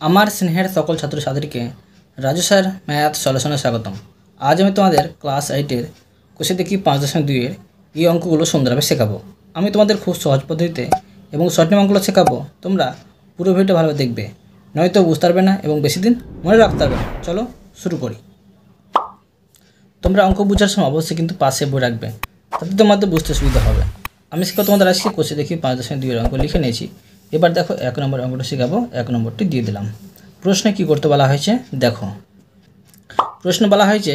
আমার স্নেহের সকল ছাত্রছাত্রীকে রাজু স্যার ম্যাথ সলিউশনে স্বাগতম। আজ আমি তোমাদের ক্লাস 8-এর কোষে দেখি 5.2-এর এই অঙ্কগুলো সুন্দরভাবে শেখাবো। আমি তোমাদের খুব সহজ পদ্ধতিতে এবং শর্ট নিয়ম অঙ্কগুলো শেখাবো। তোমরা পুরো ভিডিওটা ভালোভাবে দেখবে, নয়তো বুঝতে পারবে না এবং বেশি দিন মনে রাখতে পারবে না। চলো শুরু করি। তোমরা অঙ্ক বোঝার সময় অবশ্যই কিন্তু পাশে বই রাখবে, তাতে তোমাদের বুঝতে সুবিধা হবে। আমি শেখাবো তোমাদের আজকে কোষে দেখি 5.2-এর অঙ্ক লিখে নিয়েছি। এবার দেখো 1 নম্বর অঙ্কটা শেখাবো, 1 নম্বরটি দিয়ে দিলাম। প্রশ্নে কি করতে বলা হয়েছে দেখো। প্রশ্ন বলা হয়েছে,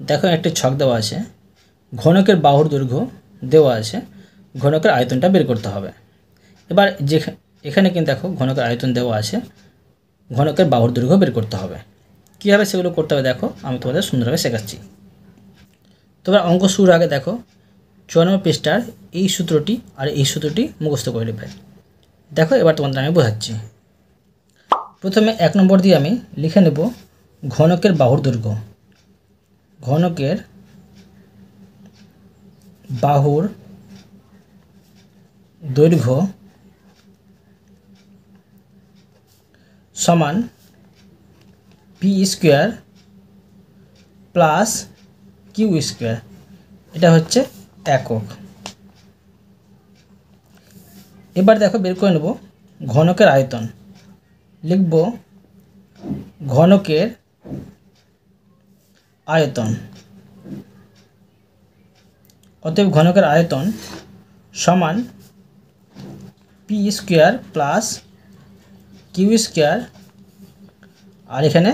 দেখো একটি ছক দেওয়া আছে, ঘনকের বাহুর দৈর্ঘ্য দেওয়া আছে, ঘনকের আয়তনটা বের করতে হবে। এবার এখানে কিন্তু দেখো ঘনকের আয়তন দেওয়া আছে, ঘনকের বাহুর দৈর্ঘ্য বের করতে হবে। কীভাবে সেগুলো করতে হবে দেখো, আমি তোমাদের সুন্দরভাবে শেখাচ্ছি। তোমরা অঙ্ক শুরুর আগে দেখো 4 নম্বর পৃষ্ঠার এই সূত্রটি আর এই সূত্রটি মুখস্থ করে নেবে। দেখো এবার তোমাদের আমি বোঝাচ্ছি। প্রথমে 1 নম্বর দিয়ে আমি লিখে নেব ঘনকের বাহুর দৈর্ঘ্য। ঘনকের বাহুর দৈর্ঘ্য সমান P square plus Q square, এটা হচ্ছে একক। এবার দেখো বের করে নেব ঘনকের আয়তন। লিখব ঘনকের আয়তন, অতএব ঘনকের আয়তন সমান P square plus Q square, আর এখানে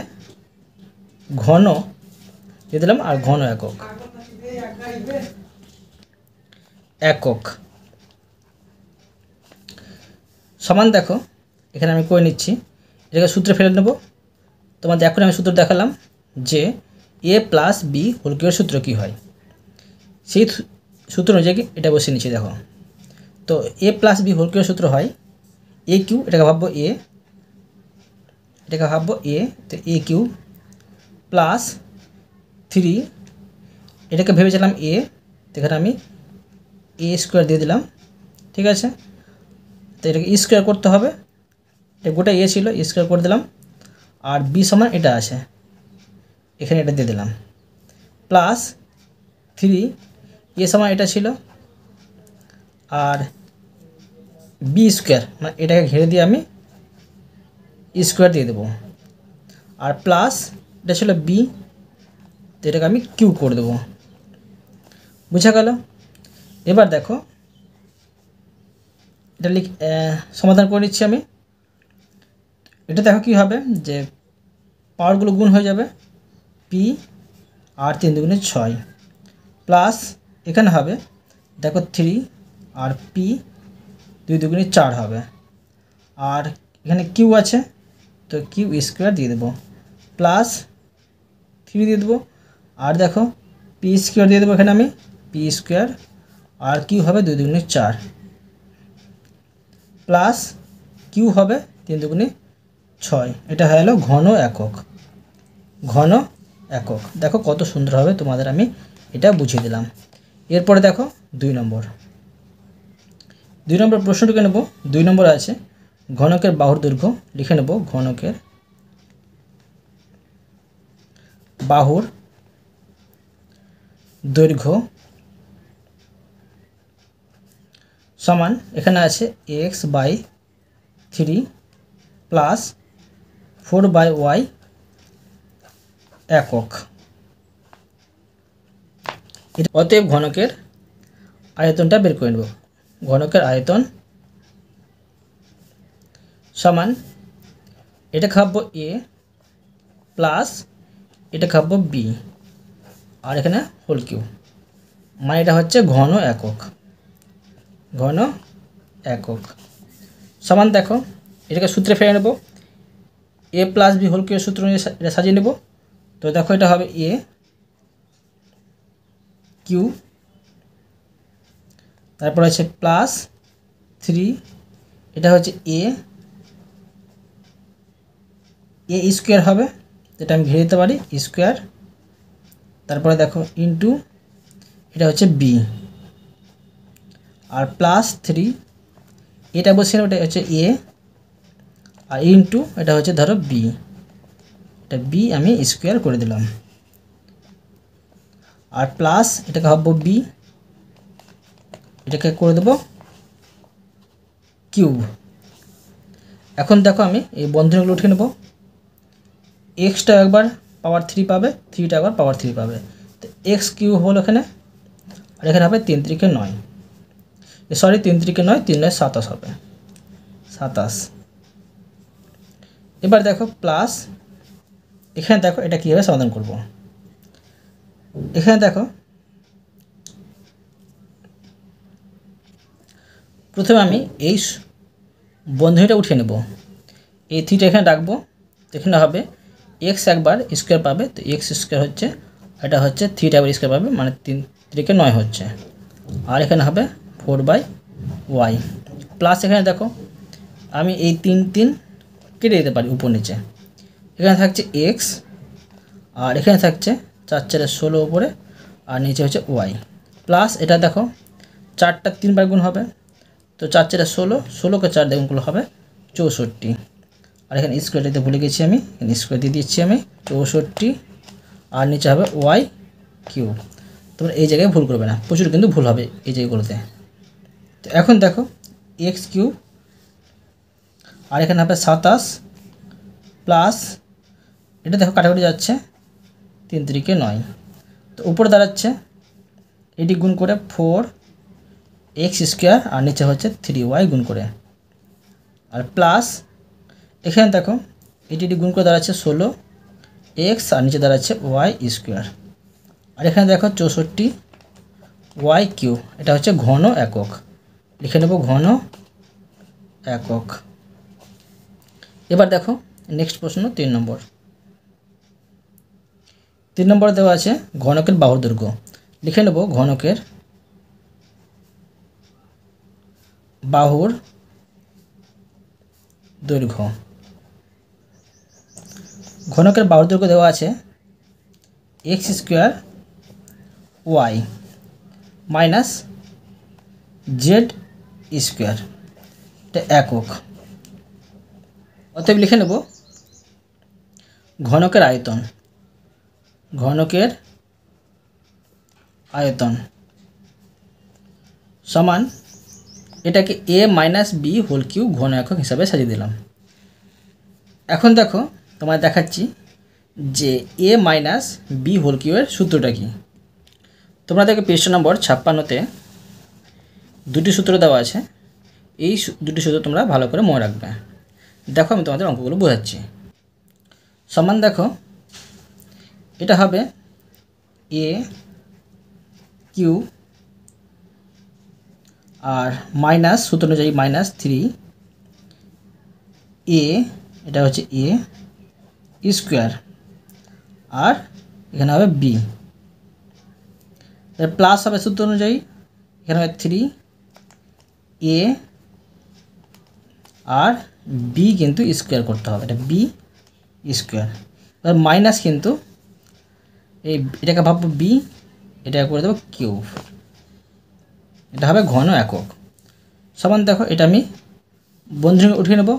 ঘন দিয়ে দিলাম আর ঘন একক। একক সমান দেখো এখানে আমি করে নিচ্ছি, এটাকে সূত্রে ফেলে নেব। তোমাদের এখন আমি সূত্র দেখালাম যে এ প্লাস বি হোল কিউবের সূত্র কী হয়, সেই সূত্র অনুযায়ী এটা বসে নিচ্ছি। দেখো তো এ প্লাস বি হোল কিউবের সূত্র হয় এ কিউ, এটাকে ভাববো এ, এটাকে ভাববো এ, তো এ কিউ প্লাস 3, এটাকে ভেবেছিলাম এ, এখানে আমি এ স্কোয়ার দিয়ে দিলাম, ঠিক আছে। তো এটাকে স্কোয়ার করতে হবে, এটা গোটা এ ছিল, স্কোয়ার করে দিলাম, আর বি সমান এটা আছে, এখানে এটা দিয়ে দিলাম, প্লাস 3 এ সমান এটা ছিল, আর বি স্কোয়ার মানে এটাকে ঘিরে দিয়ে আমি স্কোয়ার দিয়ে দেবো, আর প্লাস এটা ছিল বি, তো এটাকে আমি কিউ করে দেবো। বুঝা গেল? এবার দেখো এটা সমাধান করে নিচ্ছি আমি। এটা দেখো কী হবে, যে পাওয়ারগুলো গুণ হয়ে যাবে, পি আর 3 দুগুণে 6 প্লাস এখানে হবে দেখো 3 আর পি 2 দুগুণে 4 হবে, আর এখানে কিউ আছে তো কিউ স্কোয়ার দিয়ে দেবো, প্লাস 3 দিয়ে দেবো, আর দেখো পি স্কোয়ার দিয়ে দেবো এখানে আমি পি স্কোয়ার, আর কিউ হবে 2 দুগুণে 4 প্লাস কিউ হবে 3 দুগুণে 6, এটা হয়ে গেল ঘন একক। ঘন একক দেখো কত সুন্দর হবে, তোমাদের আমি এটা বুঝিয়ে দিলাম। এরপরে দেখো 2 নম্বর প্রশ্নটিকে নেব। 2 নম্বর আছে ঘনকের বাহুর দৈর্ঘ্য, লিখে নেব ঘনকের বাহুর দৈর্ঘ্য সমান এখানে আছে x/3 প্লাস 4/y একক। অতএব ঘনকের আয়তনটা বের করে নেব। ঘনকের আয়তন সমান এটা খাবো এ প্লাস এটা খাবো বি, আর এখানে হোল কিউ, মানে এটা হচ্ছে ঘন একক। ঘন একক সমান দেখো এটাকে সূত্রে ফেলে নেব, এ প্লাস বি হোল কিউবের সূত্র নিয়ে এটা সাজিয়ে নেব। তো দেখো এটা হবে এ কিউ, তারপর আছে প্লাস 3, এটা হচ্ছে এ স্কোয়ার হবে, যেটা আমি ঘিরে দিতে পারি স্কোয়ার, তারপরে দেখো ইন্টু এটা হচ্ছে বি, আর প্লাস 3 এটা বসে এটা হচ্ছে এ, আর ইন্টু এটা হচ্ছে ধরো বি, এটা বি আমি স্কোয়ার করে দিলাম, আর প্লাস এটাকে ভাববো বি, এটাকে করে দেবো কিউব। এখন দেখো আমি এই বন্ধনীগুলো উঠে নেব, এক্সটা একবার পাওয়ার 3 পাবে, 3টা একবার পাওয়ার 3 পাবে, তো এক্স কিউব হলো এখানে, আর এখানে হবে 3 3 9, সরি 3 3 9, 3 9 27 হবে, 27। এবার দেখো প্লাস, এখানে দেখো এটা কীভাবে সমাধান করব। এখানে দেখো প্রথমে আমি এই বন্ধনীটা উঠিয়ে নেব, এই 3টা এখানে রাখবো, এখানে হবে এক্স একবার স্কোয়ার পাবে, তো এক্স স্কোয়ার হচ্ছে, এটা হচ্ছে 3টা একবার স্কোয়ার পাবে, মানে 3 3 9 হচ্ছে, আর এখানে হবে 4/y প্লাস এখানে দেখো আমি এই 3 3 কেটে দিতে পারি উপর নিচে, এখানে থাকছে এক্স, আর এখানে থাকছে 4 4 16 উপরে, আর নিচে হচ্ছে ওয়াই, প্লাস এটা দেখো 4টা 3 বার গুণ হবে, তো 4 4 16, 16কে 4 দিয়ে গুণ করলে হবে 64, আর এখানে স্কোয়ার দিতে ভুলে গেছি আমি, এখানে স্কোয়ার দিয়ে দিচ্ছি আমি 64, আর নিচে হবে ওয়াই কিউব। তোমরা এই জায়গায় ভুল করবে না, প্রচুর কিন্তু ভুল হবে এই জায়গাগুলোতে। তো এখন দেখো এক্স কিউব, আর এখানে হবে 27 প্লাস এটা দেখো কাটাকুটি যাচ্ছে, 3 3 9, তো উপরে দাঁড়াচ্ছে এটি গুণ করে 4x স্কোয়ার, আর নিচে হচ্ছে 3y গুণ করে, আর প্লাস এখানে দেখো এটি গুণ করে দাঁড়াচ্ছে 16x, আর নিচে দাঁড়াচ্ছে y স্কোয়ার, আর এখানে দেখো 64y কিউব, এটা হচ্ছে ঘন একক, লিখে নেব ঘন একক। এবার দেখো নেক্সট প্রশ্ন 3 নম্বর। 3 নম্বরে দেওয়া আছে ঘনকের বাহুর দৈর্ঘ্য, লিখে নেব ঘনকের বাহুর দৈর্ঘ্য। ঘনকের বাহুর দৈর্ঘ্য দেওয়া আছে X square Y minus Z square, এটা একক। অতএব লিখে নেব ঘনকের আয়তন, ঘনকের আয়তন সমান এটাকে a minus B whole cube ঘন একক হিসাবে সাজিয়ে দিলাম। এখন দেখো তোমায় দেখাচ্ছি যে a মাইনাস বি হোল কিউবের সূত্রটা কি। তোমরা দেখো পৃষ্ঠ নম্বর 56-তে দুটি সূত্র দেওয়া আছে, এই দুটি সূত্র তোমরা ভালো করে মনে রাখবে। দেখো আমি তোমাদের অঙ্কগুলো বোঝাচ্ছি। সমান দেখো এটা হবে a কিউব, আর মাইনাস সূত্র অনুযায়ী মাইনাস 3a, এটা হচ্ছে a স্কোয়ার, আর এখানে হবে b, প্লাস হবে সূত্র অনুযায়ী এখানে হবে 3a, আর b কিন্তু স্কোয়ার করতে হবে, এটা b স্কোয়ার, এবার মাইনাস কিন্তু এই এটাকে ভাববো b, এটাকে করে দেবো কিউব, এটা হবে ঘন একক। সমান দেখো এটা আমি বন্ধনী উঠিয়ে নেব,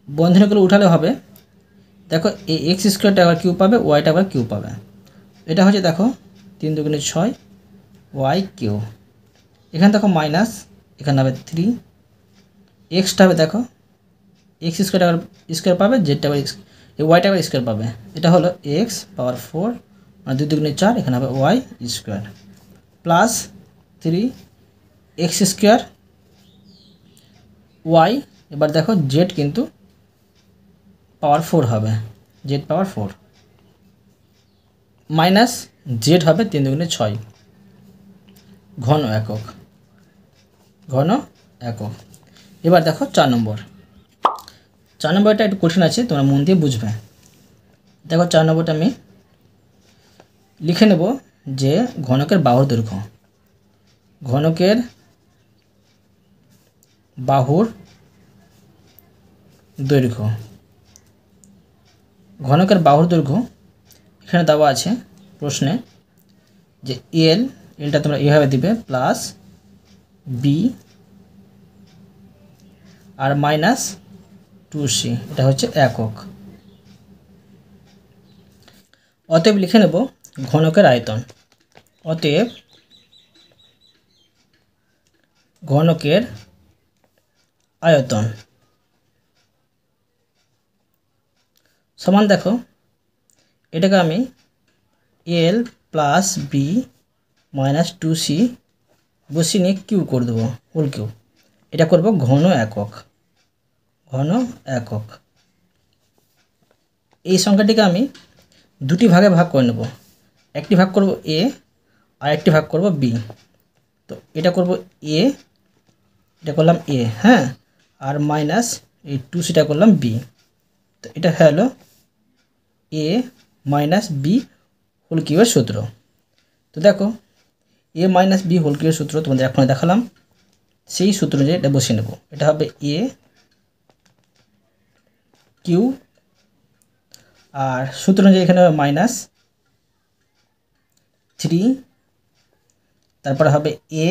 বন্ধনীগুলো উঠালে হবে দেখো এই এক্স স্কোয়ারটা আবার কিউব পাবে, ওয়াইটা আবার কিউব পাবে, এটা হচ্ছে দেখো 3 2 6 ওয়াই কিউব, এখানে দেখো মাইনাস, এখানে হবে 3, এক্সটা হবে দেখো এক্স স্কোয়ারটা আবার স্কোয়ার পাবে, জেডটা আবার এই ওয়াইটা আবার স্কোয়ার পাবে, এটা হলো এক্স পাওয়ার 4, মানে 2 2 4, এখানে হবে Y square plus 3x square Y, এবার দেখো জেড কিন্তু পাওয়ার 4 হবে, জেড পাওয়ার 4 মাইনাস জেড হবে 3 2 6 ঘন একক, ঘন একক। এবার দেখো 4 নম্বর। 4 নম্বরটা একটু কঠিন আছে, তোমরা মন দিয়ে বুঝবে। দেখো 4 নম্বরটা আমি লিখে নেব যে ঘনকের বাহুর দৈর্ঘ্য, ঘনকের বাহুর দৈর্ঘ্য, ঘনকের বাহুর দৈর্ঘ্য এখানে দেওয়া আছে প্রশ্নে যে এলটা তোমরা এভাবে দিবে প্লাস বি আর মাইনাস 2c, এটা হচ্ছে একক। অতএব লিখে নেব ঘনকের আয়তন। অতএব ঘনকের আয়তন সমান দেখো এটাকে আমি l plus B minus 2c বসিয়ে নিয়ে কিউ করে দেবো, হোল কিউ। এটা করব ঘন একক, ঘন একক। এই সংখ্যাটিকে আমি দুটি ভাগে ভাগ করে নেব। একটি ভাগ করব a আর একটি ভাগ করব b। তো এটা করব a, এটা করলাম a, হ্যাঁ, আর মাইনাস এই 2cটা করলাম b। তো এটা হলো a মাইনাস বি হোল কিউবের সূত্র। তো দেখো a মাইনাস বি হোল কিউবের সূত্র তোমাদের এখন দেখালাম, সেই সূত্র অনুযায়ী এটা বসিয়ে নেব। এটা হবে a কিউ, আর সূত্র অনুযায়ী এখানে হবে মাইনাস 3, তারপরে হবে a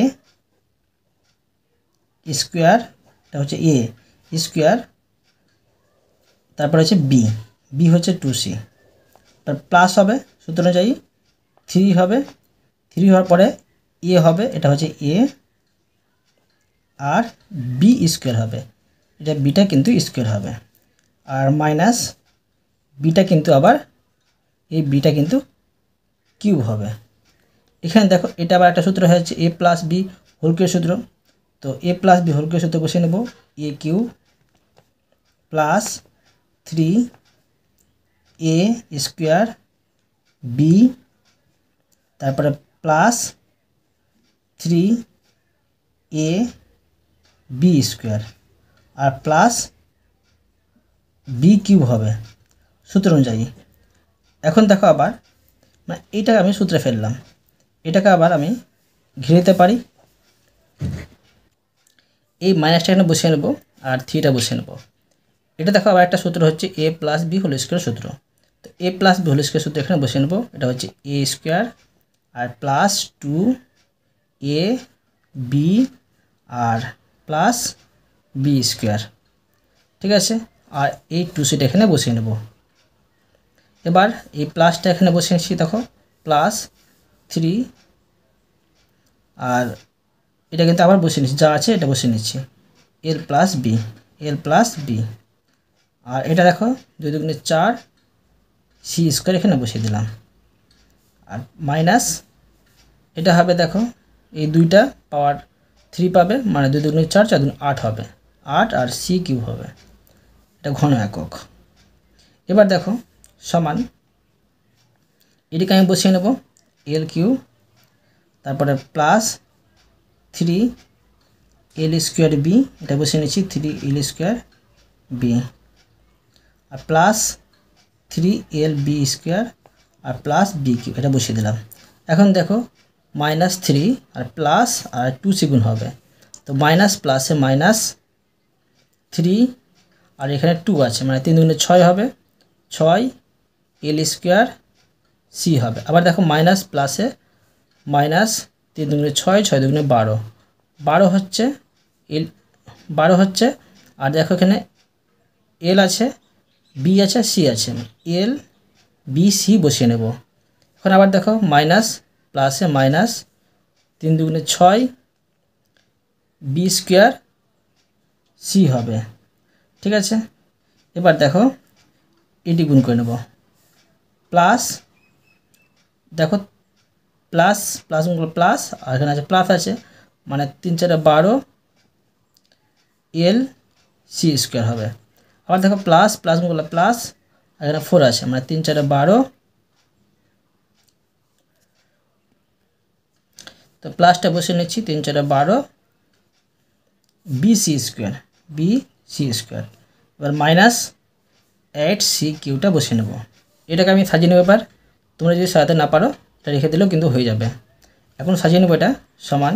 স্কোয়ার, এটা হচ্ছে a স্কোয়ার, তারপরে হচ্ছে b, b হচ্ছে 2c, তার প্লাস হবে সূত্র অনুযায়ী 3 হবে, 3 হওয়ার পরে a হবে, এটা হচ্ছে a, আর b স্কোয়ার হবে, এটা বিটা কিন্তু স্কোয়ার হবে, আর মাইনাস বিটা কিন্তু আবার এই বিটা কিন্তু কিউব হবে। এখানে দেখো এটা আবার একটা সূত্র হচ্ছে a প্লাস বি হোল কিউবের সূত্র। তো a প্লাস বি হোল কিউবের সূত্র বসিয়ে নেব, a cube plus 3a square B, তারপরে প্লাস 3a বি স্কোয়ার, আর প্লাস বি কিউব হবে সূত্র অনুযায়ী। এখন দেখো আবার মানে এইটাকে আমি সূত্রে ফেললাম, এটাকে আবার আমি ঘিরে দিতে পারি। এই মাইনাসটা এখানে বসিয়ে নেব আর 3টা বসিয়ে নেব। এটা দেখো আবার একটা সূত্র হচ্ছে a plus B whole square সূত্র। তো a plus B whole square সূত্র এখানে বসিয়ে নেব, এটা হচ্ছে a স্কোয়ার আর প্লাস 2a বি আর প্লাস বি স্কোয়ার, ঠিক আছে। আর এই 2cটা এখানে বসিয়ে নেব। এবার এই প্লাসটা এখানে বসিয়ে নিচ্ছি, দেখো প্লাস 3, আর এটা কিন্তু আবার বসিয়ে নিচ্ছি, যা আছে এটা বসিয়ে নিচ্ছি, এল প্লাস বি, এল প্লাস বি, আর এটা দেখো 2 দুগুণে 4 সি স্কোয়ার এখানে বসিয়ে দিলাম, আর মাইনাস এটা হবে দেখো এই দুইটা পাওয়ার 3 পাবে, মানে 2 দুগুণে 4, 4 দুগুণে 8 হবে, 8 আর সি কিউব হবে, এটা ঘন একক। এবার দেখো সমান এটিকে আমি বসিয়ে নেব এল কিউ, তারপরে প্লাস 3 এল স্কোয়ার বি, এটা বসিয়ে নিচ্ছি 3 এল স্কোয়ার বি, আর প্লাস 3 এল বি স্কোয়ার আর প্লাস বি কিউ, এটা বসিয়ে দিলাম। এখন দেখো মাইনাস 3 আর প্লাস আর 2 গুণ হবে, তো মাইনাস প্লাসে মাইনাস 3 আর এখানে 2 আছে, মানে 3 দুগুণে 6 হবে, 6 এল স্কোয়ার সি হবে। আবার দেখো মাইনাস প্লাসে মাইনাস 3 দুগুণে 6, 6 দুগুণে 12, 12 হচ্ছে এল, 12 হচ্ছে, আর দেখো এখানে এল আছে, বি আছে, সি আছে, এল বি সি বসিয়ে নেব। এখন আবার দেখো মাইনাস প্লাসে মাইনাস 3 দুগুণে 6 বি স্কোয়ার সি হবে, ঠিক আছে। এবার দেখো এটি গুণ করে নেব, প্লাস দেখো প্লাস প্লাস গুণ করলে প্লাস, আর এখানে আছে প্লাস আছে, মানে 3 4 12 এল সি স্কোয়ার হবে। আবার দেখো প্লাস প্লাস গুণ করলে প্লাস, আর এখানে 4 আছে, মানে 3 4 12, তো প্লাসটা বসিয়ে নিচ্ছি 3 4 12 B C square, B C square. এবার মাইনাস 8 সি কিউটা বসিয়ে নেব। এটাকে আমি সাজিয়ে নেব। এবার তোমরা যদি সাজাতে না পারো এটা রেখে দিলেও কিন্তু হয়ে যাবে। এখন সাজিয়ে নেব, এটা সমান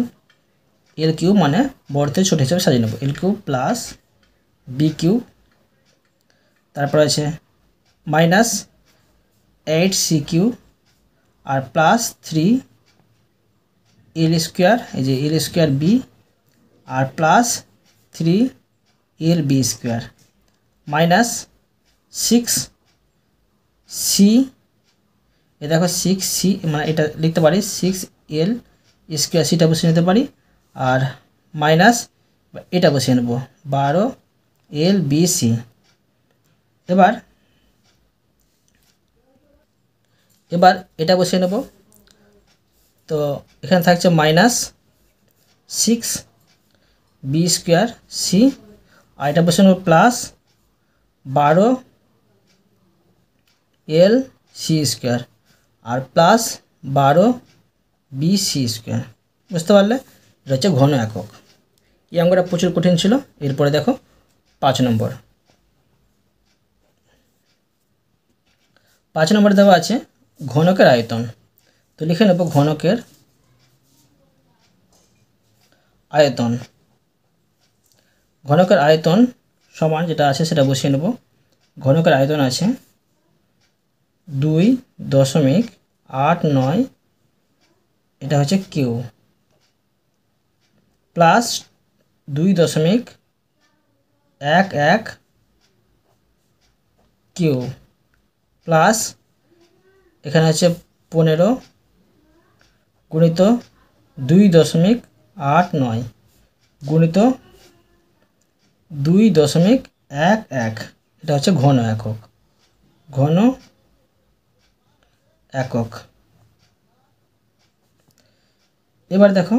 এল কিউব, মানে বড় থেকে ছোট হিসাবে সাজিয়ে নেব, L cube plus B cube, তারপর আছে মাইনাস 8 সি কিউব আর প্লাস 3 এল স্কোয়ার, এই যে এল স্কোয়ার বি, আর plus 3 L B square, minus 6c, এ দেখো 6c মানে এটা লিখতে পারি 6l স্কোয়ার, সিটা বসিয়ে নিতে পারি, আর মাইনাস এটা বসিয়ে নেব 12lbc। এবার এটা বসিয়ে নেব, তো এখানে থাকছে মাইনাস 6b স্কোয়ার c, আর এটা বসিয়ে নেব প্লাস 12lc স্কোয়ার আর প্লাস 12bc স্কোয়ার। বুঝতে পারলে? এটা হচ্ছে ঘন একক। এই অঙ্কটা প্রচুর কঠিন ছিল। এরপরে দেখো 5 নম্বর। 5 নম্বরে দেওয়া আছে ঘনকের আয়তন। তো লিখে নেব ঘনকের আয়তন। ঘনকের আয়তন সমান যেটা আছে সেটা বসিয়ে নেব। ঘনকের আয়তন আছে 2.89, এটা হচ্ছে কিউ, প্লাস 2.11 কিউ, প্লাস এখানে আছে 15 গুণিত 2.89 গুণিত 2.11, এটা হচ্ছে ঘন একক। ঘন একক। এবার দেখো,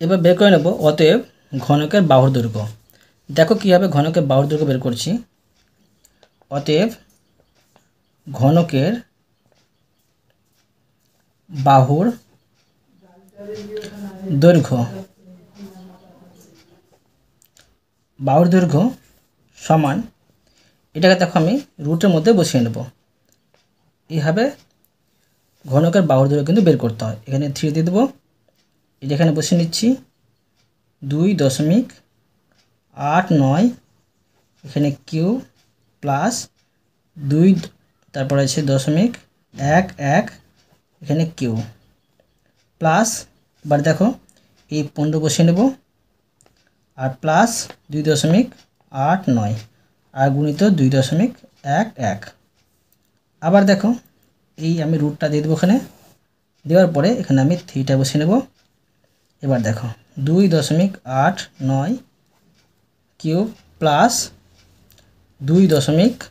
এবার বের করে নেব অতএব ঘনকের বাহুর দৈর্ঘ্য। দেখো কীভাবে ঘনকের বাহুর দৈর্ঘ্য বের করছি। অতএব ঘনকের বাহুর দৈর্ঘ্য, বাহুর দৈর্ঘ্য সমান, এটাকে দেখো আমি রুটের মধ্যে বসিয়ে নেব। এইভাবে ঘনকের বাহুর দৈর্ঘ্য কিন্তু বের করতে হয়। এখানে 3 দিয়ে দেবো, এই যেখানে বসিয়ে নিচ্ছি 2.89, এখানে কিউ প্লাস 2, তারপরে আছে 0.11, এখানে কিউ প্লাস, এবার দেখো এই 15 বসিয়ে নেব, আর প্লাস 2.89 আর গুণিত 2.11। আবার দেখো এই আমি রুটটা দিয়ে দেবো এখানে, দেওয়ার পরে এখানে আমি 3টা বসিয়ে নেব। এবার দেখো 2.89 কিউব প্লাস 2.11,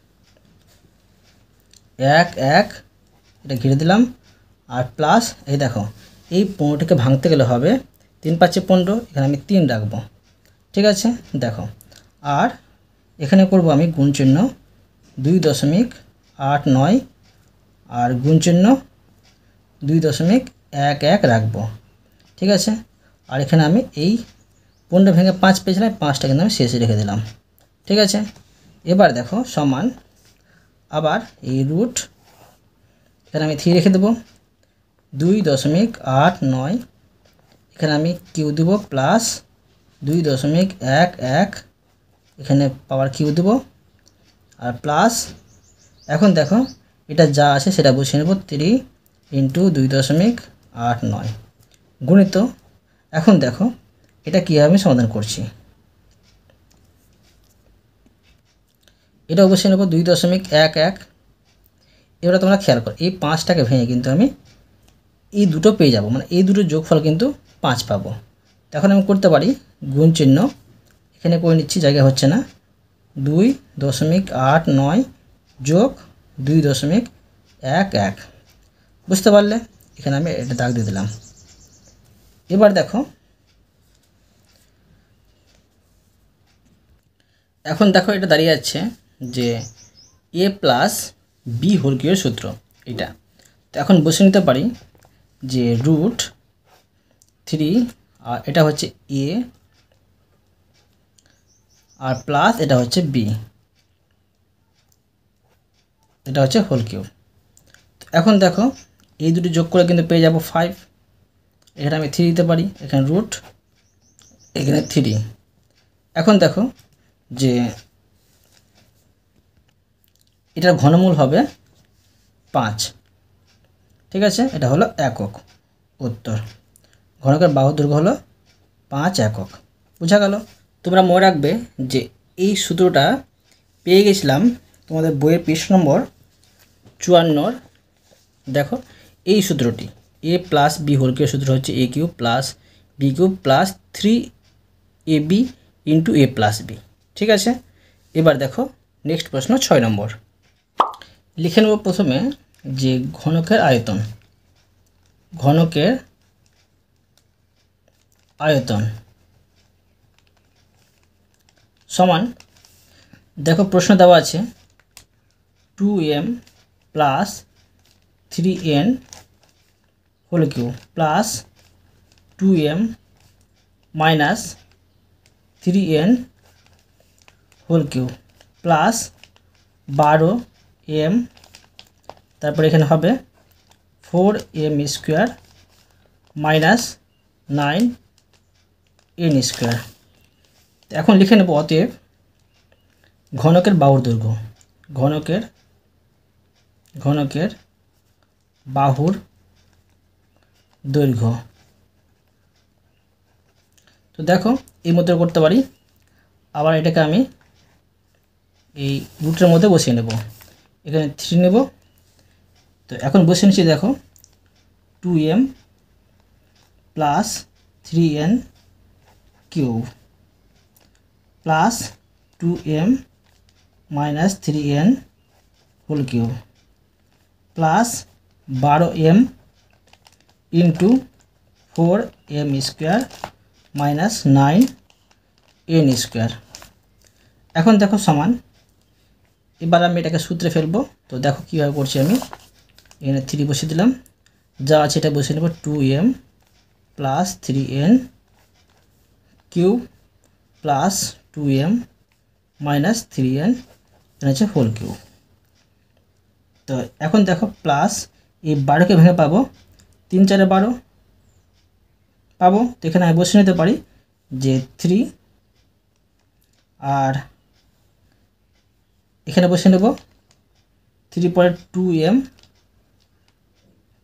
এটা ঘিরে দিলাম, আর প্লাস এই দেখো এই 15টাকে ভাঙতে গেলে হবে 3 5 15, এখানে আমি 3 রাখবো। ঠিক আছে, দেখো আর এখানে করব আমি গুণ চিহ্ন 2.89 আর গুণ চিহ্ন 2.11 রাখবো। ঠিক আছে, আর এখানে আমি এই 15 ভেঙে 5 পেয়েছিলাম, 5টা কিন্তু আমি শেষে রেখে দিলাম। ঠিক আছে, এবার দেখো সমান, আবার এই রুট এখানে আমি 3 রেখে দেবো, 2.89, এখানে আমি কিউ দেব প্লাস 2.11, এখানে পাওয়ার কিউ দেব, আর প্লাস এখন দেখো এটা যা আছে সেটা বসিয়ে নেব 3 ইন্টু 2.89 গুণিত, এখন দেখো এটা কীভাবে আমি সমাধান করছি। এটা অবশ্যই নেব 2.11। এবার তোমরা খেয়াল করো এই 5টাকে ভেঙে কিন্তু আমি এই দুটো পেয়ে যাব, মানে এই দুটোর যোগফল কিন্তু 5 পাবো। তখন আমি করতে পারি গুণ চিহ্ন, এখানে করে নিচ্ছি, জায়গা হচ্ছে না, 2.89 যোগ 2.11। বুঝতে পারলে? এখানে আমি এটা দাগ দিয়ে দিলাম। এবার দেখো, এখন দেখো এটা দাঁড়িয়ে যাচ্ছে যে a প্লাস বি হোল কিউবের সূত্র এটা। তো এখন বসে নিতে পারি যে রুট 3, আর এটা হচ্ছে a আর প্লাস এটা হচ্ছে বি, এটা হচ্ছে হোল কিউব। এখন দেখো এই দুটি যোগ করে কিন্তু পেয়ে যাব 5, এখানে আমি 3 দিতে পারি, এখানে রুট, এখানে 3। এখন দেখো যে এটার ঘনমূল হবে 5। ঠিক আছে, এটা হলো একক উত্তর। ঘনকের বাহুর দৈর্ঘ্য হলো 5 একক। বোঝা গেল? তোমরা মনে রাখবে যে এই সূত্রটা পেয়ে গেছিলাম তোমাদের বইয়ের পৃষ্ঠা নম্বর 54। দেখো এই সূত্রটি a প্লাস বি হোল কিউবের সূত্র হচ্ছে a cube plus B cube plus 3ab into a plus B. ঠিক আছে, এবার দেখো নেক্সট প্রশ্ন 6 নম্বর। লিখে নেব প্রথমে যে ঘনকের আয়তন, ঘনকের আয়তন সমান, দেখো প্রশ্ন দেওয়া আছে 2m plus 3n whole cube plus 2m minus 3n whole cube plus 12m, তারপরে এখানে হবে 4m square minus 9n square. এখন লিখে নেব অতএব ঘনকের বাহুর দৈর্ঘ্য, ঘনকের বাহুর দৈর্ঘ্য। তো দেখো এই মধ্যে করতে পারি, আবার এটাকে আমি এই রুটের মধ্যে বসিয়ে নেব, এখানে 3 নেব। তো এখন বসিয়ে নিচ্ছি, দেখো 2m plus 3n cube plus 2m minus 3n whole cube plus 12m into 4m square minus 9n square. এখন দেখো সমান, এবার আমি এটাকে সূত্রে ফেলবো। তো দেখো কীভাবে করছি, আমি এখানে 3 বসিয়ে দিলাম, যা আছে এটা বসিয়ে নেব 2m plus 3n cube plus 2m minus 3n হচ্ছে হোল কিউব। তো এখন দেখো প্লাস এই 12কে ভেঙে পাবো 3 4 12 পাবো। তো এখানে আমি বসিয়ে নিতে পারি যে 3, আর এখানে বসিয়ে নেব 3 পরে 2m,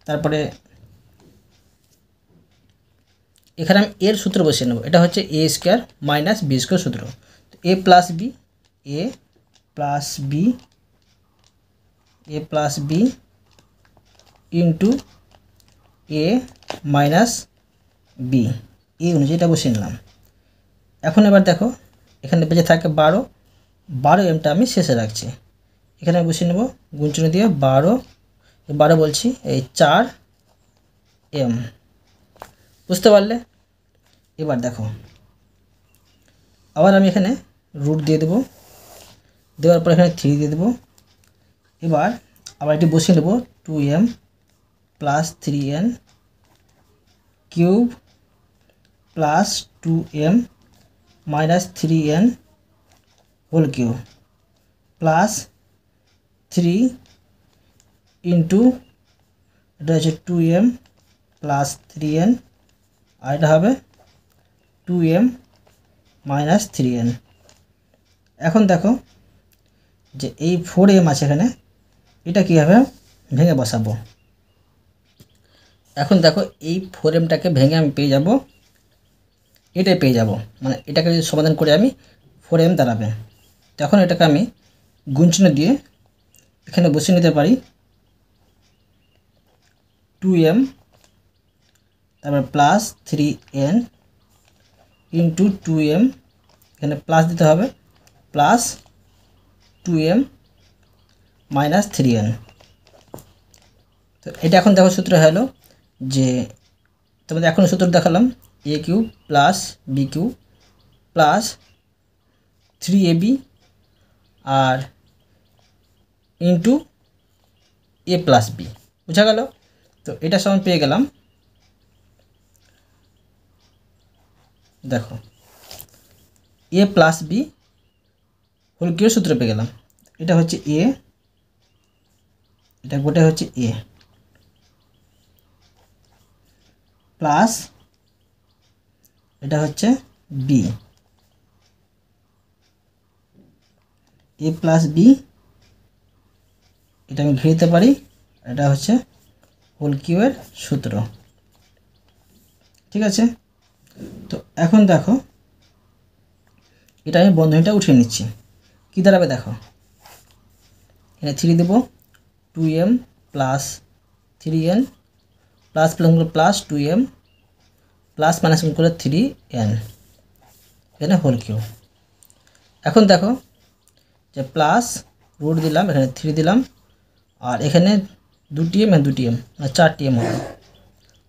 তারপরে এখানে আমি এর সূত্র বসিয়ে নেব, এটা হচ্ছে a square minus B square সূত্র। তো a plus B into a minus B, এই অনুযায়ী এটা বসিয়ে নিলাম। এখন এবার দেখো এখানে বেঁচে থাকে 12mটা আমি শেষে রাখছি, এখানে বসিয়ে নেব গুণচিহ্ন দিয়ে 12 বলছি এই 4m। বুঝতে পারলে? এবার দেখো আবার আমি এখানে রুট দিয়ে দেবো, দেওয়ার পর এখানে 3 দিয়ে দেবো। এবার আবার এটি বসিয়ে নেব 2m plus 3n cube plus 2m minus 3n whole cube plus 3 into এটা হচ্ছে 2m প্লাস 3n, আর এটা হবে 2m মাইনাস 3n। এখন দেখো যে এই 4m আছে এখানে, এটা কীভাবে ভেঙে বসাবো। এখন দেখো এই 4mটাকে ভেঙে আমি পেয়ে যাব, এটাই পেয়ে যাব, মানে এটাকে যদি সমাধান করে আমি 4m দাঁড়াবে। তখন এটাকে আমি গুণচিহ্ন দিয়ে এখানে বসিয়ে নিতে পারি 2m, তারপর প্লাস 3n ইন্টু 2m, এখানে প্লাস দিতে হবে প্লাস 2m মাইনাস 3n। তো এটা এখন দেখো সূত্র হলো যে তোমাদের এখন সূত্র দেখালাম a cube plus B cube plus 3ab আর ইন্টু a প্লাস বি, বুঝা গেল? তো এটা সমান পেয়ে গেলাম, দেখো a প্লাস বি হোল কিউবের সূত্র পেয়ে গেলাম। এটা হচ্ছে a, এটা গোটা হচ্ছে a প্লাস এটা হচ্ছে বি, a প্লাস বি, এটা আমি ঘিরে দিতে পারি, এটা হচ্ছে হোল কিউবের সূত্র। ঠিক আছে, তো এখন দেখো এটা আমি বন্ধনীটা উঠিয়ে নিচ্ছি। কী দাঁড়াবে দেখো, এখানে 3 দেবো, 2m plus 3n plus plus 2m plus minus করে 3n, এখানে হোল কিউ। এখন দেখো যে প্লাস রুট দিলাম, এখানে 3 দিলাম, আর এখানে 2m মানে 2m মানে 4m হবে।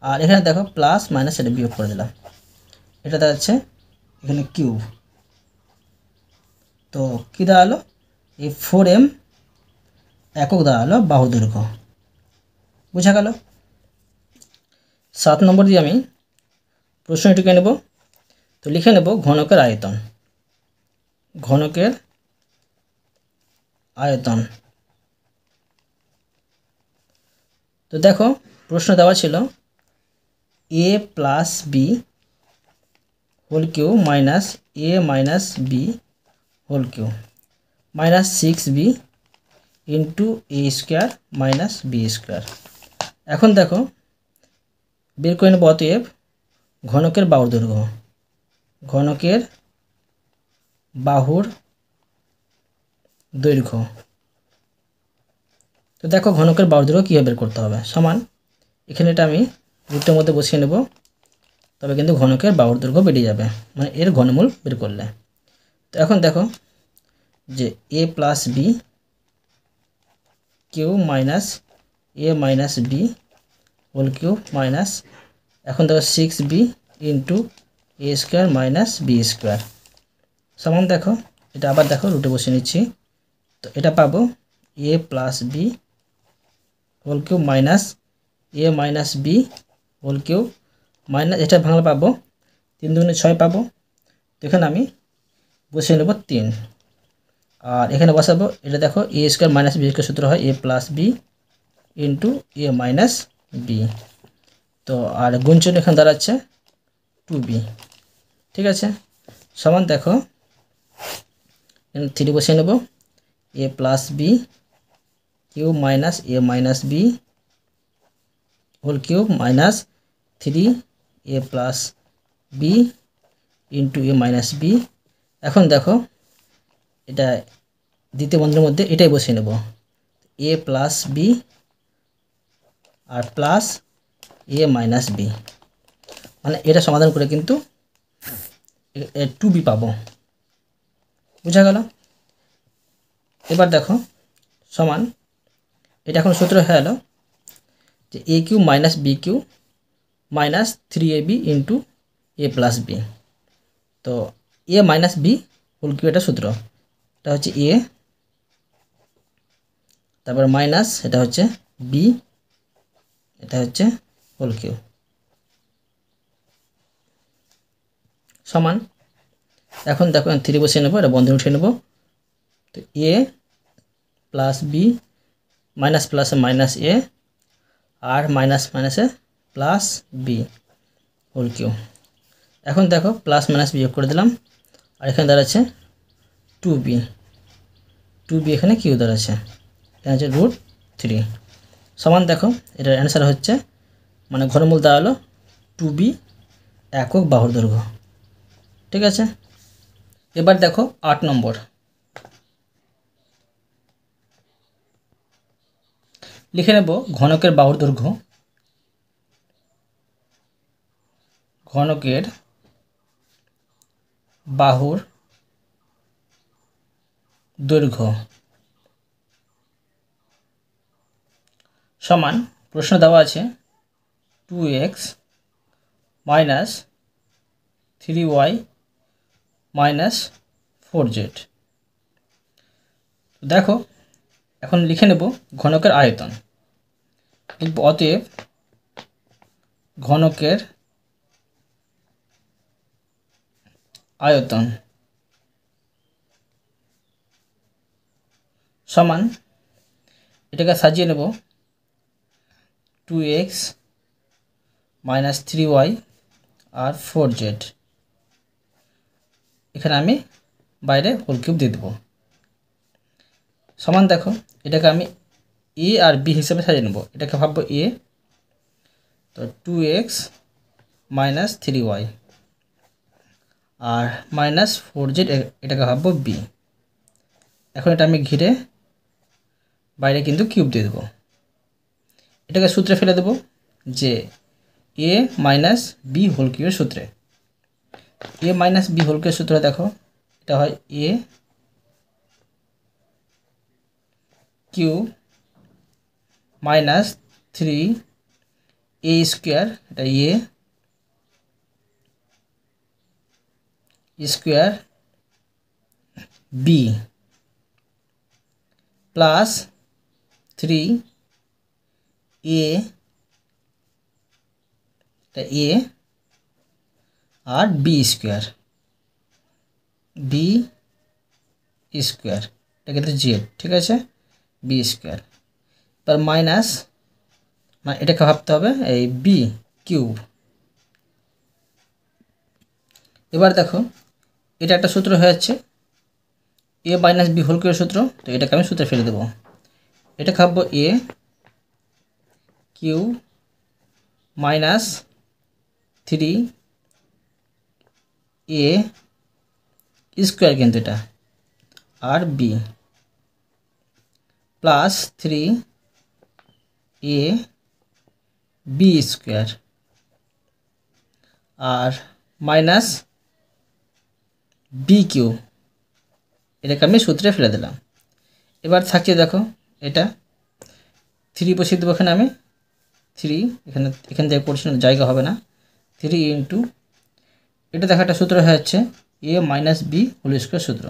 আর এখানে দেখো প্লাস মাইনাস এটা বিয়োগ করে দিলাম, এটা দাঁড়াচ্ছে এখানে কিউব। তো কী দাঁড়ালো, এই 4m একক দাঁড়ালো বাহু দৈর্ঘ্য। বোঝা গেল। 7 নম্বর দিয়ে আমি প্রশ্নটিকে নেব। তো লিখে নেব ঘনকের আয়তন। ঘনকের আয়তন। তো দেখো প্রশ্ন দেওয়া ছিল a plus B whole cube minus a minus B whole cube minus 6b into a square minus B square. এখন দেখো বের করে নেব অতএব ঘনকের বাহুর দৈর্ঘ্য। ঘনকের বাহুর দৈর্ঘ্য। তো দেখো ঘনকের বাহুর দৈর্ঘ্য কীভাবে বের করতে হবে, সমান এখানে এটা আমি রুটের মধ্যে বসিয়ে নেব, তবে কিন্তু ঘনকের বাহুর দৈর্ঘ্য বেরিয়ে যাবে, মানে এর ঘনমূল বের করলে। তো এখন দেখো যে a plus B cube minus a minus B whole cube minus, এখন দেখো 6b into a square minus B square সমান দেখো এটা আবার দেখো রুটে বসিয়ে নিচ্ছি। তো এটা পাবো a plus B whole cube minus a minus B whole cube minus, এটা ভাঙলে পাবো 3 দুগুণে 6 পাবো। তো এখানে আমি বসিয়ে নেব 3, আর এখানে বসাবো এটা দেখো a square minus B square সূত্র হয় a plus B into a minus b. তো আর গুণচিহ্ন এখানে দাঁড়াচ্ছে 2b, ঠিক আছে, সমান দেখো 3 বসিয়ে নেব a plus B cube minus a minus B whole cube minus 3 a plus B into a minus b. এখন দেখো এটা দ্বিতীয় বন্ধনীর মধ্যে এটাই বসিয়ে নেব a প্লাস বি আর প্লাস a মাইনাস বি, মানে এটা সমাধান করে কিন্তু 2b পাবো। বুঝা গেল। এবার দেখো সমান এটা এখন সূত্র হয়ে গেল যে a cube minus b cube minus 3ab into a plus b. তো a minus B whole cube এটা সূত্র, এটা হচ্ছে a, তারপর মাইনাস এটা হচ্ছে বি, এটা হচ্ছে হোল কিউ সমান। এখন দেখো 3 বসিয়ে নেবো, এটা বন্ধনী উঠিয়ে নেব। তো a প্লাস বি মাইনাস প্লাসে মাইনাস এ আর মাইনাস মাইনাসে প্লাস বি হোল কিউ। এখন দেখো প্লাস মাইনাস বিয়োগ করে দিলাম, আর এখানে দাঁড়াচ্ছে 2b, 2b এখানে কিউ দাঁড়াচ্ছে, এখানে হচ্ছে √3 সমান দেখো এটার অ্যান্সার হচ্ছে মানে ঘনমূল দাঁড়ালো 2b একক বাহুর দৈর্ঘ্য। ঠিক আছে, এবার দেখো 8 নম্বর। লিখে নেব ঘনকের বাহুর দৈর্ঘ্য। ঘনকের বাহুর দৈর্ঘ্য সমান প্রশ্ন দেওয়া আছে 2x minus 3y minus 4z। দেখো এখন লিখে নেব ঘনকের আয়তন। লিখব অতএব ঘনকের আয়তন সমান এটাকে সাজিয়ে নেব 2x মাইনাস 3y আর 4z, এখানে আমি বাইরে হোল কিউব দিয়ে দেবো সমান দেখো এটাকে আমি a আর b হিসেবে সাজিয়ে নেব। এটাকে ভাববো a, তো 2x মাইনাস 3y আর মাইনাস 4z এটাকে ভাববো বি। এখন এটা আমি ঘিরে বাইরে কিন্তু কিউব দিয়ে দেবো। এটাকে সূত্রে ফেলে দেবো যে এ মাইনাস বি হোল কিউবের সূত্রে। এ মাইনাস বি হোল কিউবের সূত্রে দেখো এটা হয় এ কিউ মাইনাস 3 এ স্কোয়ার, এটা এ স্কোয়ার বি প্লাস 3 এ, এটা এ আর বি স্কোয়ার, বি স্কোয়ার এটা কিন্তু জেড, ঠিক আছে, বি স্কোয়ার। তার মাইনাস মানে এটাকে ভাবতে হবে এই বি কিউব। এবার দেখো এটা একটা সূত্র হয়ে যাচ্ছে এ মাইনাস বি হোল কিউবের সূত্র, তো এটাকে আমি সূত্রে ফেলে দেবো। এটা ভাববো এ কিউ মাইনাস 3 এ স্কোয়ার কিন্তু এটা আর B plus 3 A B square R minus b Q, এটাকে আমি সূত্রে ফেলে দিলাম। এবার থাকছে দেখো এটা 3 বসিয়ে দেবো এখানে আমি, 3 এখান থেকে পড়ছি না, জায়গা হবে না, 3 ইন্টু এটা দেখো একটা সূত্র হয়ে যাচ্ছে এ মাইনাস বি হোল স্কোয়ার সূত্র।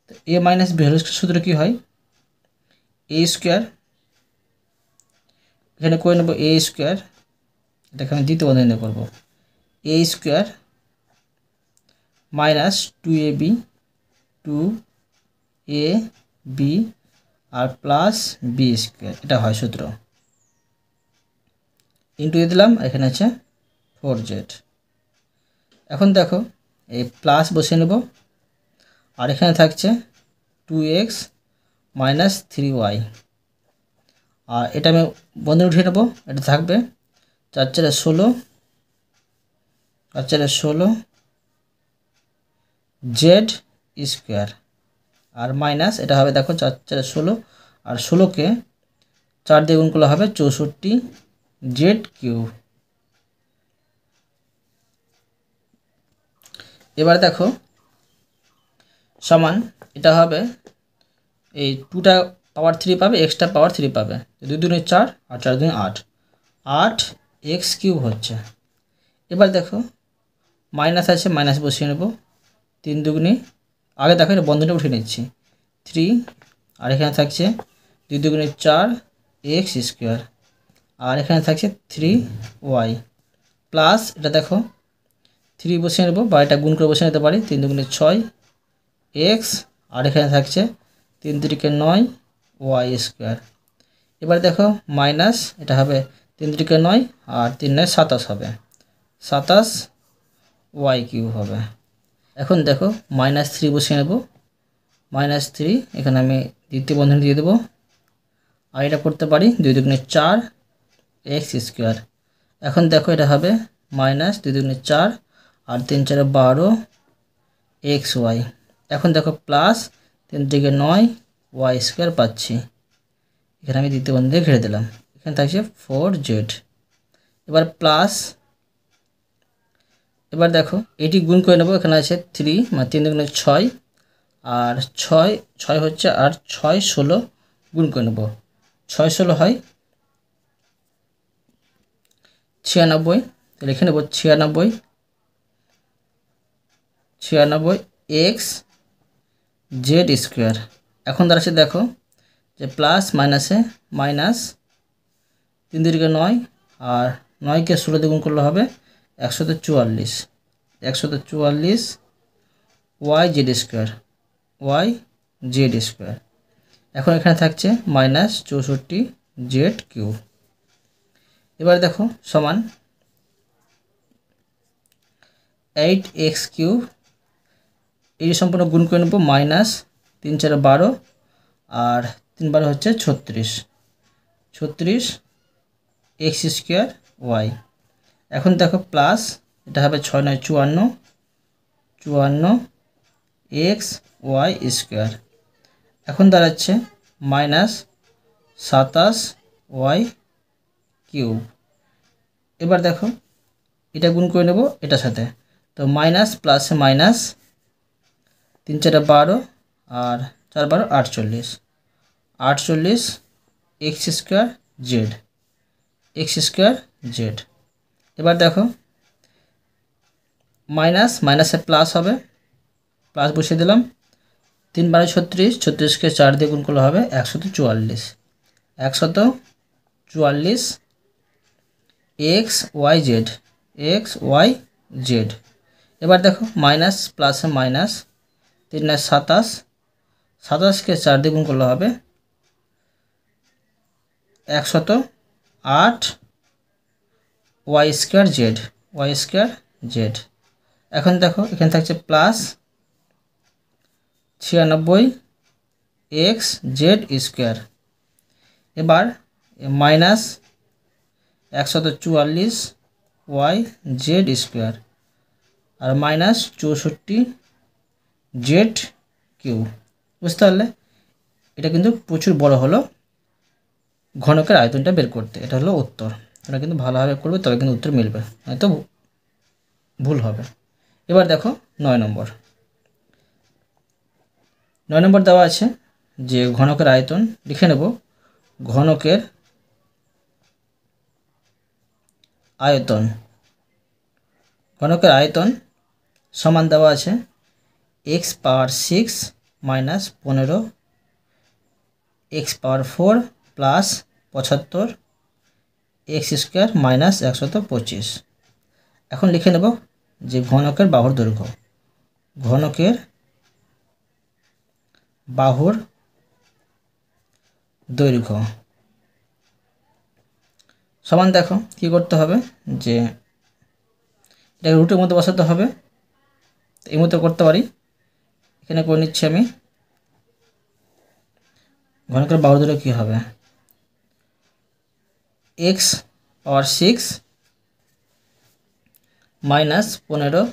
তো এ মাইনাস বি হোল স্কোয়ার সূত্র কী হয়, এ স্কোয়ার এখানে করে নেবো এ স্কোয়ার, এটাকে আমি দ্বিতীয় বন্ধনী করবো এ স্কোয়ার মাইনাস 2ab 2ab আর প্লাস বি স্কোয়ার, এটা হয় সূত্র, ইন্টু দিয়ে দিলাম, এখানে আছে 4z। এখন দেখো এই প্লাস বসিয়ে নেব আর এখানে থাকছে 2x মাইনাস 3y আর এটা আমি বন্ধনী উঠিয়ে নেব, এটা থাকবে 4 4 16, 4 4 16 জেড স্কোয়ার আর মাইনাস এটা হবে দেখো 4 4 16 আর 16কে 4 দিয়ে গুণ করলে হবে 64 জেড কিউব। এবার দেখো সমান এটা হবে এই 2টা পাওয়ার 3 পাবে, এক্সট্রা পাওয়ার 3 পাবে, 2 2 4 আর 4 2 8, 8 এক্স কিউব হচ্ছে। এবার দেখো মাইনাস আছে, মাইনাস বসিয়ে নেব, 3 2 আগে দেখো এটা বন্ধনীটা উঠে নিচ্ছি 3 আর এখানে থাকছে 2 2 4 এক্স স্কোয়ার আর এখানে থাকছে 3y প্লাস এটা দেখো 3 বসিয়ে নেব বা এটা গুণ করে বসিয়ে নিতে পারি, 3 2 6 এক্স আর এখানে থাকছে 3 3 9 ওয়াই স্কোয়ার। এবার দেখো মাইনাস এটা হবে 3 3 9 আর 3 9 27 হবে, 27 ওয়াই কিউব হবে। এখন দেখো মাইনাস 3 বসিয়ে নেব, মাইনাস 3 এখানে আমি দ্বিতীয় বন্ধনী দিয়ে দেবো আর এটা করতে পারি 2 2 4 এক্স স্কোয়ার। এখন দেখো এটা হবে মাইনাস 2 2 4 আর 3 4 12 এক্স ওয়াই। এখন দেখো প্লাস 3 3 9 ওয়াই স্কোয়ার পাচ্ছি, এখানে আমি দ্বিতীয় বন্ধনী দিয়ে ঘিরে দিলাম, এখানে থাকছে 4z। এবার প্লাস এবার দেখো এটি গুণ করে নেব, এখানে আছে 3 মানে 3 2 6 আর 6 6 হচ্ছে আর 6 16 গুণ করে নেব, 6 16 হয় 96, লিখে নেব 96 96 এক্স জেড স্কোয়ার। এখন দাঁড়াচ্ছে দেখো যে প্লাস মাইনাসে মাইনাস 3 3 9 আর 9কে 16 দিয়ে গুণ করলে হবে 144, 144 y z square, y z square. এখন এখানে থাকছে মাইনাস 64 জেড কিউব। এবার দেখো সমান 8x কিউব, এই সম্পূর্ণ গুণ করে নেব, মাইনাস 3 4 12 আর 3 12 হচ্ছে 36, 36 এক্স স্কোয়ার ওয়াই। এখন দেখো প্লাস এটা হবে 6 9 54, 54x/y²। এখন দাঁড়াচ্ছে -27y³ এবার দেখো এটা গুণ করে নেব এটার সাথে, তো মাইনাস প্লাসে মাইনাস, 3 × 4 = 12 আর 4 × 12 = 48 x²z। এবার দেখো মাইনাস মাইনাসে প্লাস হবে, প্লাস বসিয়ে দিলাম, 3 × 12 = 36, 36কে 4 দিয়ে গুণ করলে হবে 144 xyz। এবার দেখো মাইনাস প্লাসে মাইনাস, 3 × 27, 27কে 4 দিয়ে গুণ করলে হবে 108 y²z। এখন দেখো এখানে থাকছে প্লাস 96 xz²। এবার মাইনাস 144 yz² আর মাইনাস 64 z³ বুঝতে পারলে? এটা কিন্তু প্রচুর বড় হলো ঘনকের আয়তনটা বের করতে। এটা হলো উত্তর। তোমরা কিন্তু ভালোভাবে করবে তবে কিন্তু উত্তর মিলবে, নয়তো ভুল হবে। এবার দেখো 9 নম্বর। 9 নম্বর দেওয়া আছে যে ঘনকের আয়তন, লিখে নেব ঘনকের আয়তন। ঘনকের আয়তন সমান দেওয়া আছে x⁻6 - 15 x⁻4 + 75 x² - 125। এখন লিখে নেব যে ঘনকের বাহুর দৈর্ঘ্য। ঘনকের বাহুর দৈর্ঘ্য সমান দেখো কি করতে হবে, যে এটা রুটের মধ্যে বসাতে হবে। এই মতো করতে পারি, এখানে করে নিচ্ছি আমি। ঘনকের বাহুর দৈর্ঘ্য কী হবে, x⁻6 - 15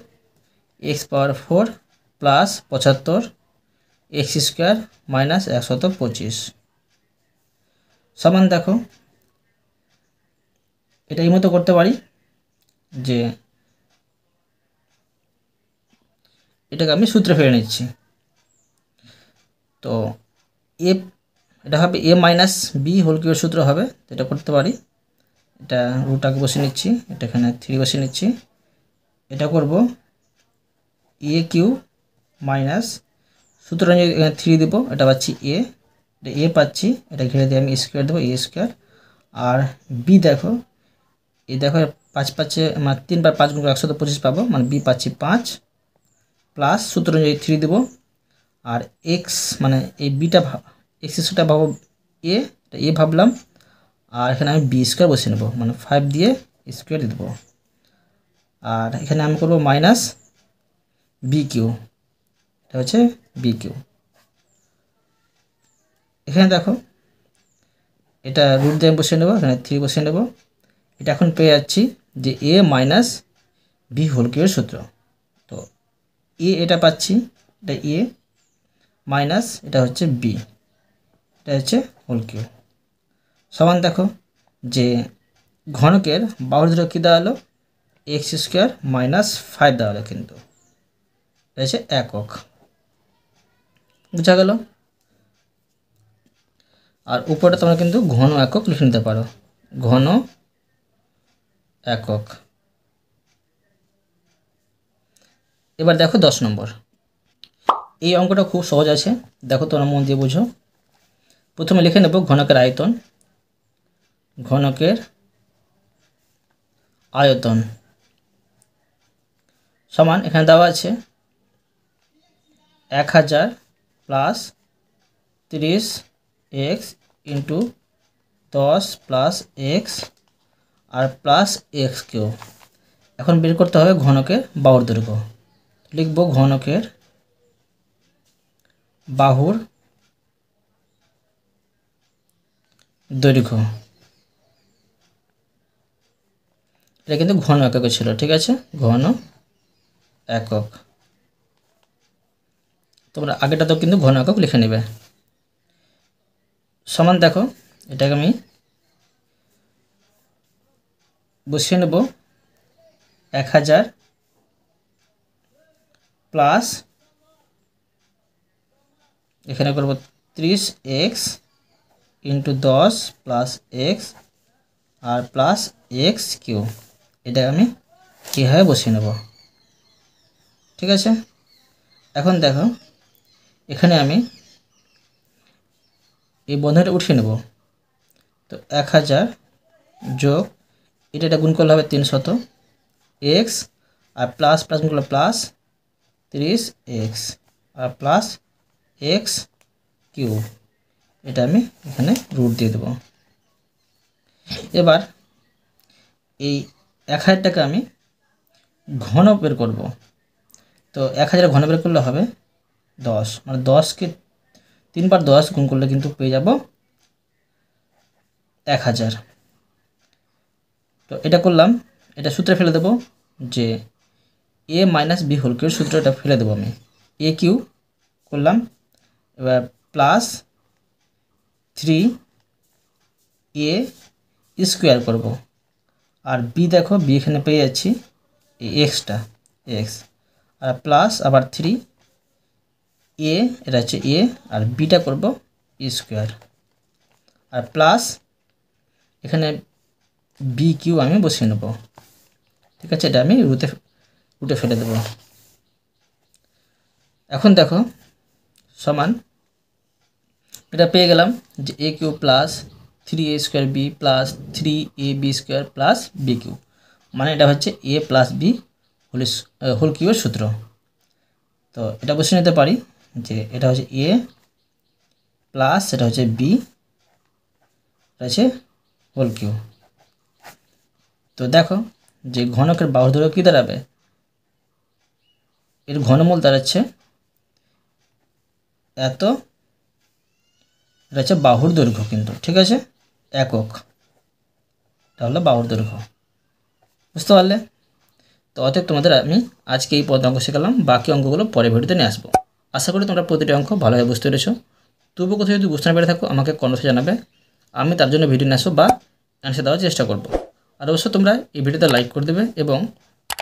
x⁻4 + 75 x² - 125 সমান দেখো এটা এই মতো করতে পারি, যে এটাকে আমি সূত্রে ফেলে নিচ্ছি। তো এটা হবে a-b² সূত্র হবে, এটা করতে পারি। এটা রুটটাকে বসিয়ে নিচ্ছি, এটা এখানে 3 বসিয়ে নিচ্ছি। এটা করব a³ মাইনাস, সুতরাং এখানে 3 দেব, এটা পাচ্ছি a, এটা a পাচ্ছি, এটা ঘিরে দিয়ে আমি স্কোয়ার দেবো a²। আর b দেখো, এই দেখো 5 পাচ্ছে মানে 3 বার 5 গুণ করে 125 পাবো, মানে b পাচ্ছি 5 প্লাস, সুতরাং এই 3 দেবো। আর x মানে এই বিটা x² ভাবো a, এটা a ভাবলাম, আর এখানে আমি b² বসিয়ে নেব, মানে 5 দিয়ে স্কোয়ার দিয়ে দেবো। আর এখানে আমি করব মাইনাস bq, এটা হচ্ছে bq। এখানে দেখো এটা রুট দিয়ে বসিয়ে নেব, এখানে 3 বসিয়ে নেব। এটা এখন পেয়ে যাচ্ছি যে a - b² সূত্র। তো a এটা পাচ্ছি, এটা a মাইনাস এটা হচ্ছে b, এটা হচ্ছে হোল কিউ সমান দেখো যে ঘনকের বাহুর দৈর্ঘ্য কী দাঁড়ালো, x² - 5 দাঁড়ালো, কিন্তু এটা হচ্ছে একক। বুঝা গেল? আর উপরে তোমরা কিন্তু ঘন একক লিখে নিতে পারো, ঘন একক। এবার দেখো 10 নম্বর। এই অঙ্কটা খুব সহজ আছে, দেখো তোমরা মন দিয়ে বুঝো। প্রথমে লিখে নেব ঘনকের আয়তন। ঘনকের আয়তন সমান এখানে দেওয়া আছে 1000 + 30x × 10 + x আর প্লাস x³। এখন বের করতে হবে ঘনকের বাহুর দৈর্ঘ্য। লিখব ঘনকের বাহুর দৈর্ঘ্য। এটা কিন্তু ঘন এককে ছিল, ঠিক আছে, ঘন একক। তোমরা আগেটাতেও কিন্তু ঘন একক লিখে নেবে। সমান দেখো এটাকে আমি বসিয়ে নেব 1000 প্লাস এখানে করব 30x ইন্টু 10 প্লাস এক্স আর প্লাস এক্স কিউ, এটা আমি কীভাবে বসিয়ে নেব। ঠিক আছে, এখন দেখো এখানে আমি এই বন্ধনীটা উঠিয়ে নেব। তো 1000 যোগ এটা গুণ করলে হবে 300 এক্স আর প্লাস প্লাস গুণ করলে প্লাস 30x আর প্লাস এক্স কিউ, এটা আমি এখানে রুট দিয়ে দেব। এবার এই 1000টাকে আমি ঘন বের করব। তো 1000 ঘন বের করলে হবে 10, মানে 10কে 3 বার 10 গুণ করলে কিন্তু পেয়ে যাব 1000। তো এটা করলাম, এটা সূত্রে ফেলে দেব যে a মাইনাস বি হোল কিউর সূত্রটা ফেলে দেবো আমি। এ কিউ করলাম, এবার প্লাস 3a স্কোয়ার করব, আর বি দেখো বি এখানে পেয়ে যাচ্ছি এই এক্সটা এক্স, আর প্লাস আবার 3a, এটা হচ্ছে এ আর বিটা করব স্কোয়ার, আর প্লাস এখানে বি কিউ আমি বসিয়ে নেব। ঠিক আছে, এটা আমি রুটে ফেলে দেব। এখন দেখো সমান এটা পেয়ে গেলাম যে A cube plus 3a square B plus 3ab square plus B cube, মানে এটা হচ্ছে এ প্লাস বি হোল কিউয়ের সূত্র। তো এটা বসে নিতে পারি যে এটা হচ্ছে এ প্লাস এটা হচ্ছে বি, এটা হচ্ছে হোল কিউ। তো দেখো যে ঘনকের বাহুর দৈর্ঘ্য কী দাঁড়াবে, এর ঘনমূল দাঁড়াচ্ছে এত, এটা হচ্ছে বাহুর দৈর্ঘ্য কিন্তু, ঠিক আছে, একক, এটা হলো বাহুর দৈর্ঘ্য। বুঝতে পারলে? তো অতএব তোমাদের আমি আজকে এই পদ অঙ্ক শেখালাম, বাকি অঙ্কগুলো পরে ভিডিওতে নিয়ে আসবো। আশা করি তোমরা প্রতিটি অঙ্ক ভালোভাবে বুঝতে পেরেছো। তবুও কোথাও যদি বুঝতে না পেরে থাকো আমাকে কমেন্টে জানাবে, আমি তার জন্য ভিডিও নিয়ে আসবো বা অ্যান্সার দেওয়ার চেষ্টা করব। আর অবশ্যই তোমরা এই ভিডিওতে লাইক করে দেবে এবং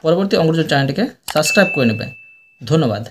পরবর্তী অঙ্কর চ্যানেলটিকে সাবস্ক্রাইব করে নেবে। ধন্যবাদ।